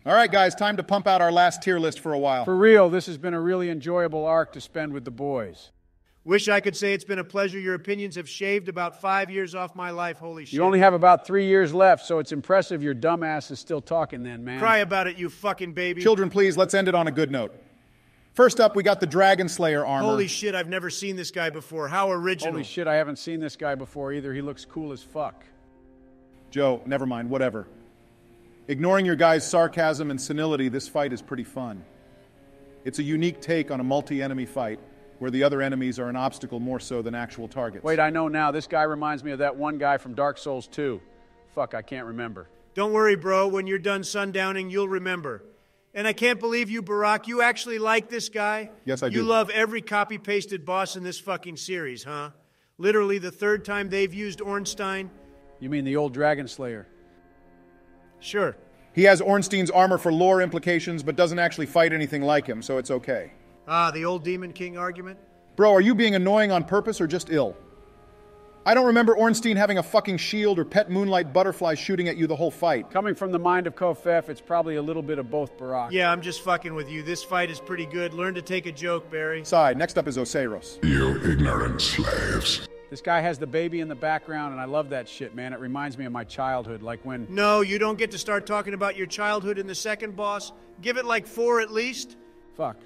All right, guys, time to pump out our last tier list for a while. For real, this has been a really enjoyable arc to spend with the boys. Wish I could say it's been a pleasure. Your opinions have shaved about 5 years off my life. Holy shit. You only have about 3 years left, so it's impressive your dumbass is still talking then, man. Cry about it, you fucking baby. Children, please, let's end it on a good note. First up, we got the Dragon Slayer armor. Holy shit, I've never seen this guy before. How original. Holy shit, I haven't seen this guy before either. He looks cool as fuck. Joe, never mind, whatever. Ignoring your guy's sarcasm and senility, this fight is pretty fun. It's a unique take on a multi-enemy fight, where the other enemies are an obstacle more so than actual targets. Wait, I know now. This guy reminds me of that one guy from Dark Souls 2. Fuck, I can't remember. Don't worry, bro. When you're done sundowning, you'll remember. And I can't believe you, Barack. You actually like this guy? Yes, I do. You love every copy-pasted boss in this fucking series, huh? Literally the third time they've used Ornstein. You mean the old Dragon Slayer? Sure. He has Ornstein's armor for lore implications, but doesn't actually fight anything like him, so it's okay. Ah, the old Demon King argument? Bro, are you being annoying on purpose or just ill? I don't remember Ornstein having a fucking shield or pet moonlight butterfly shooting at you the whole fight. Coming from the mind of Kofef, it's probably a little bit of both, Barack. Yeah, I'm just fucking with you. This fight is pretty good. Learn to take a joke, Barry. Side, next up is Oseros. You ignorant slaves. This guy has the baby in the background, and I love that shit, man. It reminds me of my childhood, like when... No, you don't get to start talking about your childhood in the second boss. Give it like 4 at least. Fuck.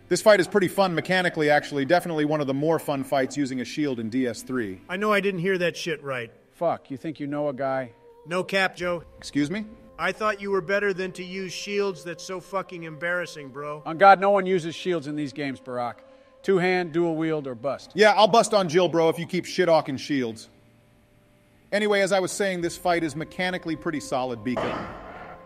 This fight is pretty fun mechanically, actually. Definitely one of the more fun fights using a shield in DS3. I know I didn't hear that shit right. Fuck, you think you know a guy? No cap, Joe. Excuse me? I thought you were better than to use shields. That's so fucking embarrassing, bro. On God, no one uses shields in these games, Barack. Two-hand, dual-wield, or bust. Yeah, I'll bust on Jill, bro, if you keep shit-hawking shields. Anyway, as I was saying, this fight is mechanically pretty solid, Beacon.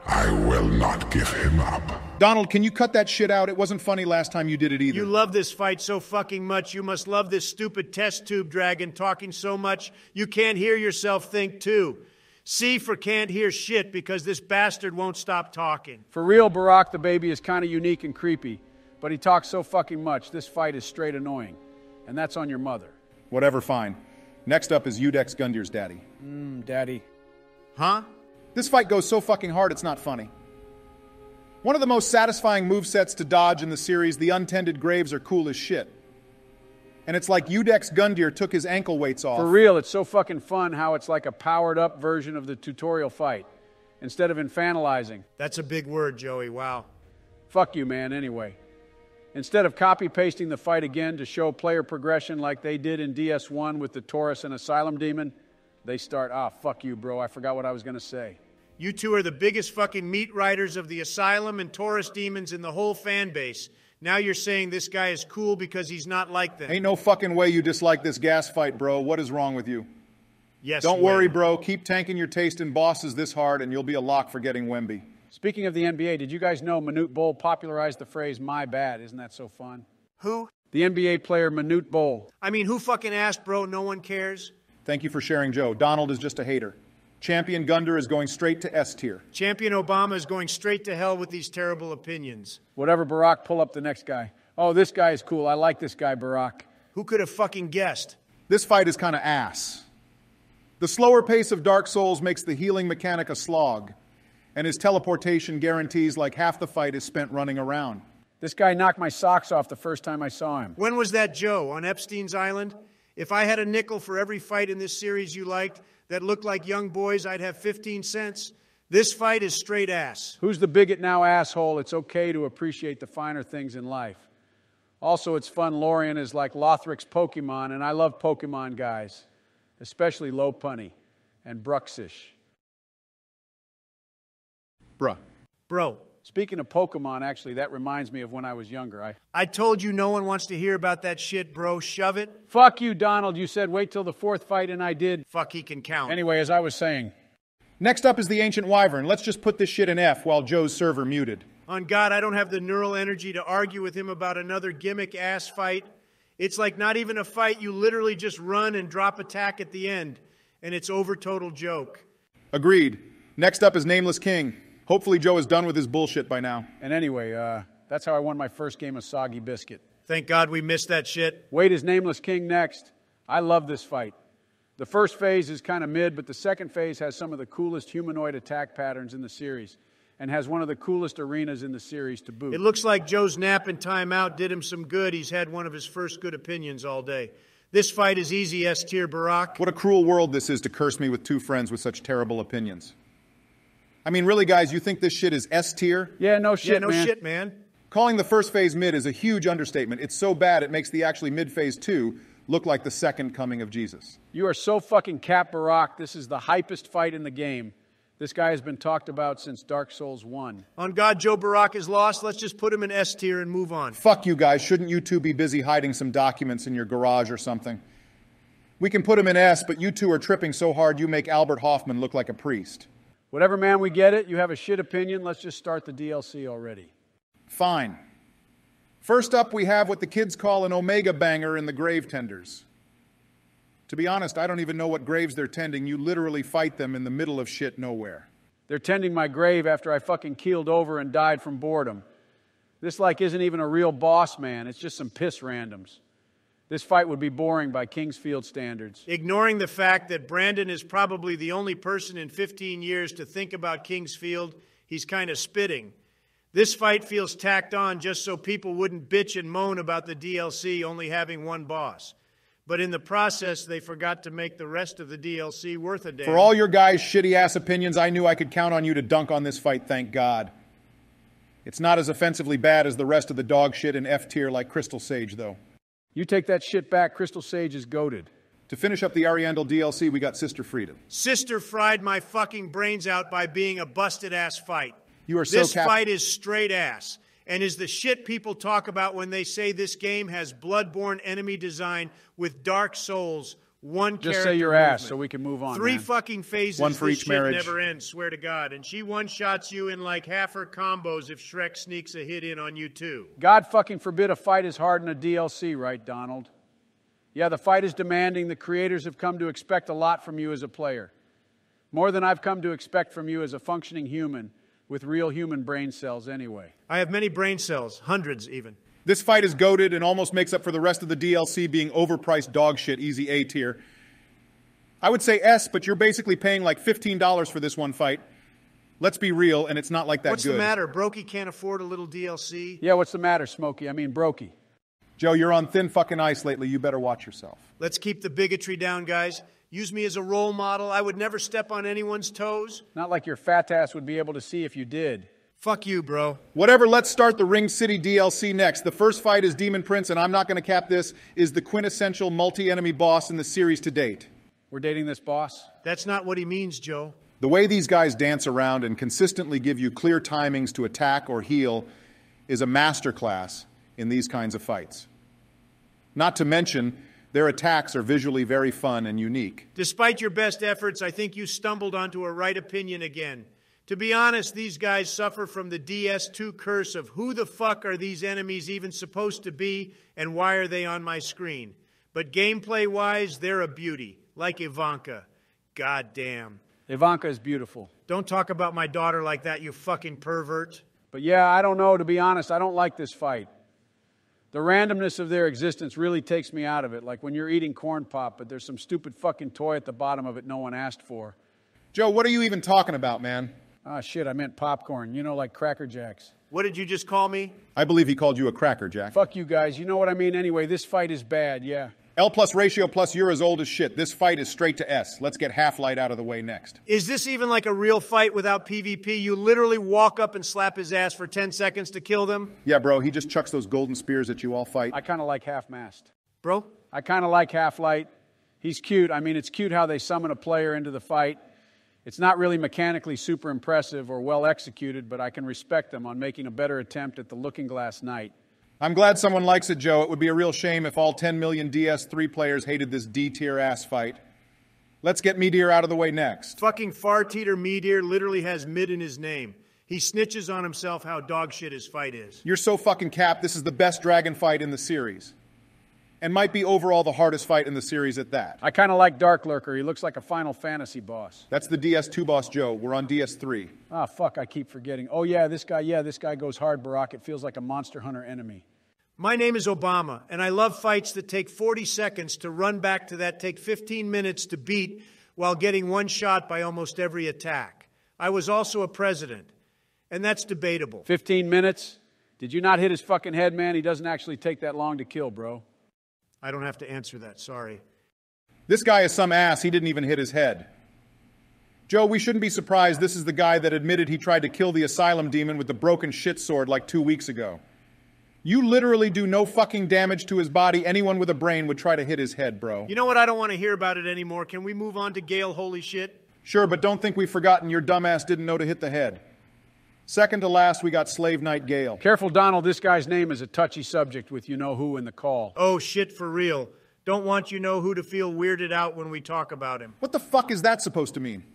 I will not give him up. Donald, can you cut that shit out? It wasn't funny last time you did it either. You love this fight so fucking much. You must love this stupid test tube dragon talking so much you can't hear yourself think too. C for can't hear shit because this bastard won't stop talking. For real, Barack, the baby is kind of unique and creepy. But he talks so fucking much, this fight is straight annoying. And that's on your mother. Whatever, fine. Next up is Udex Gundir's daddy. Daddy. Huh? This fight goes so fucking hard, it's not funny. One of the most satisfying movesets to dodge in the series, the untended graves, are cool as shit. And it's like Udex Gundir took his ankle weights off. For real, it's so fucking fun how it's like a powered-up version of the tutorial fight, instead of infantilizing. That's a big word, Joey. Wow. Fuck you, man, anyway. Instead of copy-pasting the fight again to show player progression like they did in DS1 with the Taurus and Asylum Demon, they start, fuck you, bro, I forgot what I was going to say. You two are the biggest fucking meat riders of the Asylum and Taurus demons in the whole fan base. Now you're saying this guy is cool because he's not like them. Ain't no fucking way you dislike this gas fight, bro. What is wrong with you? Yes, Don't worry, bro. Keep tanking your taste in bosses this hard and you'll be a lock for getting Wemby. Speaking of the NBA, did you guys know Manute Bol popularized the phrase, my bad? Isn't that so fun? Who? The NBA player Manute Bol. I mean, who fucking asked, bro? No one cares. Thank you for sharing, Joe. Donald is just a hater. Champion Gundir is going straight to S tier. Champion Obama is going straight to hell with these terrible opinions. Whatever, Barack, pull up the next guy. Oh, this guy is cool. I like this guy, Barack. Who could have fucking guessed? This fight is kind of ass. The slower pace of Dark Souls makes the healing mechanic a slog, and his teleportation guarantees like half the fight is spent running around. This guy knocked my socks off the first time I saw him. When was that, Joe? On Epstein's Island? If I had a nickel for every fight in this series you liked that looked like young boys, I'd have 15 cents. This fight is straight ass. Who's the bigot now, asshole? It's okay to appreciate the finer things in life. Also, it's fun. Lorien is like Lothric's Pokemon, and I love Pokemon guys, especially Lopunny and Bruxish. Bruh. Bro. Speaking of Pokemon, actually, that reminds me of when I was younger. I told you no one wants to hear about that shit, bro. Shove it. Fuck you, Donald. You said wait till the fourth fight, and I did. Fuck, he can count. Anyway, as I was saying. Next up is the Ancient Wyvern. Let's just put this shit in F while Joe's server muted. On God, I don't have the neural energy to argue with him about another gimmick-ass fight. It's like not even a fight. You literally just run and drop attack at the end. And it's over total joke. Agreed. Next up is Nameless King. Hopefully Joe is done with his bullshit by now. And anyway, that's how I won my first game of Soggy Biscuit. Thank God we missed that shit. Wait is Nameless King next. I love this fight. The first phase is kind of mid, but the second phase has some of the coolest humanoid attack patterns in the series. and has one of the coolest arenas in the series to boot. It looks like Joe's nap and timeout did him some good. He's had one of his first good opinions all day. This fight is easy S tier, Barack. What a cruel world this is to curse me with two friends with such terrible opinions. I mean, really, guys, you think this shit is S tier? Yeah, no shit, no man. shit, man. Calling the first phase mid is a huge understatement. It's so bad it makes the actually mid-phase 2 look like the second coming of Jesus. You are so fucking cap, Barack. This is the hypest fight in the game. This guy has been talked about since Dark Souls 1. On God, Joe Barack is lost. Let's just put him in S tier and move on. Fuck you guys. Shouldn't you two be busy hiding some documents in your garage or something? We can put him in S, but you two are tripping so hard you make Albert Hoffman look like a priest. Whatever, man, we get it. You have a shit opinion. Let's just start the DLC already. Fine. First up, we have what the kids call an Omega banger in the Grave Tenders. To be honest, I don't even know what graves they're tending. You literally fight them in the middle of shit nowhere. They're tending my grave after I fucking keeled over and died from boredom. This isn't even a real boss, man. It's just some piss randoms. This fight would be boring by Kingsfield standards. Ignoring the fact that Brandon is probably the only person in 15 years to think about Kingsfield, he's kind of spitting. This fight feels tacked on just so people wouldn't bitch and moan about the DLC only having one boss. But in the process, they forgot to make the rest of the DLC worth a damn. For all your guys' shitty-ass opinions, I knew I could count on you to dunk on this fight, thank God. It's not as offensively bad as the rest of the dog shit in F tier like Crystal Sage, though. You take that shit back, Crystal Sage is goated. To finish up the Ariandel DLC, we got Sister Freedom. Sister fried my fucking brains out by being a busted-ass fight. You are so This fight is straight ass and is the shit people talk about when they say this game has Bloodborne enemy design with Dark Souls, one character Just say your movement. ass so we can move on, 3 man. fucking phases, one for this each shit marriage. never ends, swear to God. And she one-shots you in like half her combos if Shrek sneaks a hit in on you too. God fucking forbid a fight is hard in a DLC, right, Donald? Yeah, the fight is demanding. The creators have come to expect a lot from you as a player. More than I've come to expect from you as a functioning human with real human brain cells anyway. I have many brain cells, hundreds even. This fight is goated and almost makes up for the rest of the DLC being overpriced dog shit, easy A tier. I would say S, but you're basically paying like $15 for this one fight. Let's be real, and it's not like that What's good. the matter? Brokey can't afford a little DLC? Yeah, what's the matter, Smokey? I mean, Brokey. Joe, you're on thin fucking ice lately. You better watch yourself. Let's keep the bigotry down, guys. Use me as a role model. I would never step on anyone's toes. Not like your fat ass would be able to see if you did. Fuck you, bro. Whatever, let's start the Ring City DLC next. The first fight is Demon Prince, and I'm not going to cap this, is the quintessential multi-enemy boss in the series to date. We're dating this boss? That's not what he means, Joe. The way these guys dance around and consistently give you clear timings to attack or heal is a masterclass in these kinds of fights. Not to mention, their attacks are visually very fun and unique. Despite your best efforts, I think you stumbled onto a right opinion again. To be honest, these guys suffer from the DS2 curse of who the fuck are these enemies even supposed to be and why are they on my screen? But gameplay-wise, they're a beauty, like Ivanka. God damn. Ivanka is beautiful. Don't talk about my daughter like that, you fucking pervert. But yeah, I don't know. To be honest, I don't like this fight. The randomness of their existence really takes me out of it. Like when you're eating corn pop, but there's some stupid fucking toy at the bottom of it no one asked for. Joe, what are you even talking about, man? Ah, shit, I meant popcorn. You know, like Cracker Jacks. What did you just call me? I believe he called you a cracker, Jack. Fuck you guys. You know what I mean? Anyway, this fight is bad, yeah. L plus ratio plus you're as old as shit. This fight is straight to S. Let's get Half-Light out of the way next. Is this even like a real fight without PvP? You literally walk up and slap his ass for 10 seconds to kill them? Yeah, bro, he just chucks those golden spears at you all fight. I kind of like Half-Mast. Bro? I kind of like Half-Light. He's cute. I mean, it's cute how they summon a player into the fight. It's not really mechanically super impressive or well executed, but I can respect them on making a better attempt at the Looking Glass Knight. I'm glad someone likes it, Joe. It would be a real shame if all 10 million DS3 players hated this D-tier ass fight. Let's get Meteor out of the way next. Fucking Farteater Meteor literally has mid in his name. He snitches on himself how dog shit his fight is. You're so fucking capped. This is the best dragon fight in the series. And might be overall the hardest fight in the series at that. I kind of like Dark Lurker. He looks like a Final Fantasy boss. That's the DS2 boss, Joe. We're on DS3. Ah, fuck, I keep forgetting. Oh, yeah, this guy goes hard, Barack. It feels like a Monster Hunter enemy. My name is Obama, and I love fights that take 40 seconds to run back to that take 15 minutes to beat while getting one shot by almost every attack. I was also a president. and that's debatable. 15 minutes? Did you not hit his fucking head, man? He doesn't actually take that long to kill, bro. I don't have to answer that, sorry. This guy is some ass. He didn't even hit his head. Joe, we shouldn't be surprised this is the guy that admitted he tried to kill the asylum demon with the broken shit sword like 2 weeks ago. You literally do no fucking damage to his body. Anyone with a brain would try to hit his head, bro. You know what? I don't want to hear about it anymore. Can we move on to Gale, holy shit? Sure, but don't think we've forgotten your dumbass didn't know to hit the head. Second to last, we got Slave Knight Gale. Careful, Donald. This guy's name is a touchy subject with you-know-who in the call. Oh, shit, for real. Don't want you-know-who to feel weirded out when we talk about him. What the fuck is that supposed to mean?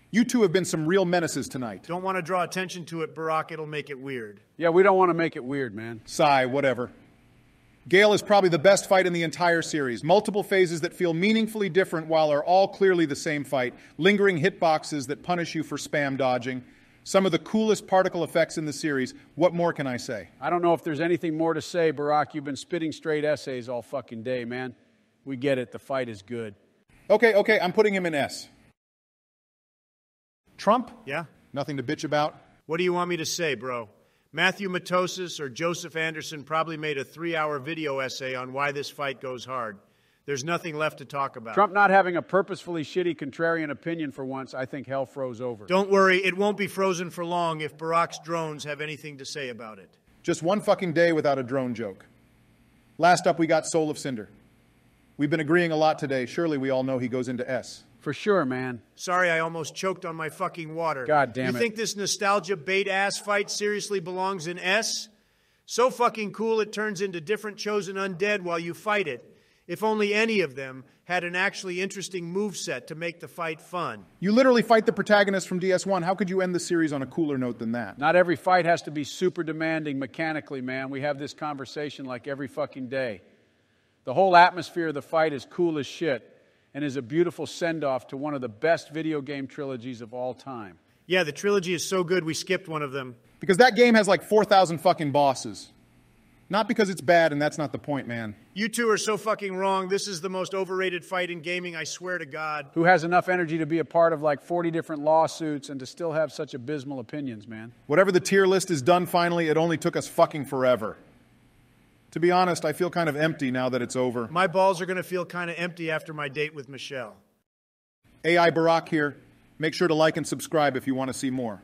You two have been some real menaces tonight. Don't want to draw attention to it, Barack. It'll make it weird. Yeah, we don't want to make it weird, man. Sigh, whatever. Gale is probably the best fight in the entire series. Multiple phases that feel meaningfully different while are all clearly the same fight. Lingering hitboxes that punish you for spam dodging. Some of the coolest particle effects in the series. What more can I say? I don't know if there's anything more to say, Barack. You've been spitting straight essays all fucking day, man. We get it. The fight is good. Okay, I'm putting him in S. Trump? Yeah? Nothing to bitch about? What do you want me to say, bro? Matthew Matosis or Joseph Anderson probably made a 3-hour video essay on why this fight goes hard. There's nothing left to talk about. Trump not having a purposefully shitty contrarian opinion for once, I think hell froze over. Don't worry, it won't be frozen for long if Barack's drones have anything to say about it. Just one fucking day without a drone joke. Last up, we got Soul of Cinder. We've been agreeing a lot today. Surely we all know he goes into S. For sure, man. Sorry, I almost choked on my fucking water. God damn it. You think this nostalgia bait-ass fight seriously belongs in S? So fucking cool it turns into different chosen undead while you fight it. If only any of them had an actually interesting moveset to make the fight fun. You literally fight the protagonist from DS1. How could you end the series on a cooler note than that? Not every fight has to be super demanding mechanically, man. We have this conversation like every fucking day. The whole atmosphere of the fight is cool as shit and is a beautiful send-off to one of the best video game trilogies of all time. Yeah, the trilogy is so good we skipped one of them. Because that game has like 4,000 fucking bosses. Not because it's bad, and that's not the point, man. You two are so fucking wrong. This is the most overrated fight in gaming, I swear to God. Who has enough energy to be a part of like 40 different lawsuits and to still have such abysmal opinions, man? Whatever the tier list is done finally, it only took us fucking forever. To be honest, I feel kind of empty now that it's over. My balls are going to feel kind of empty after my date with Michelle. AI Barack here. Make sure to like and subscribe if you want to see more.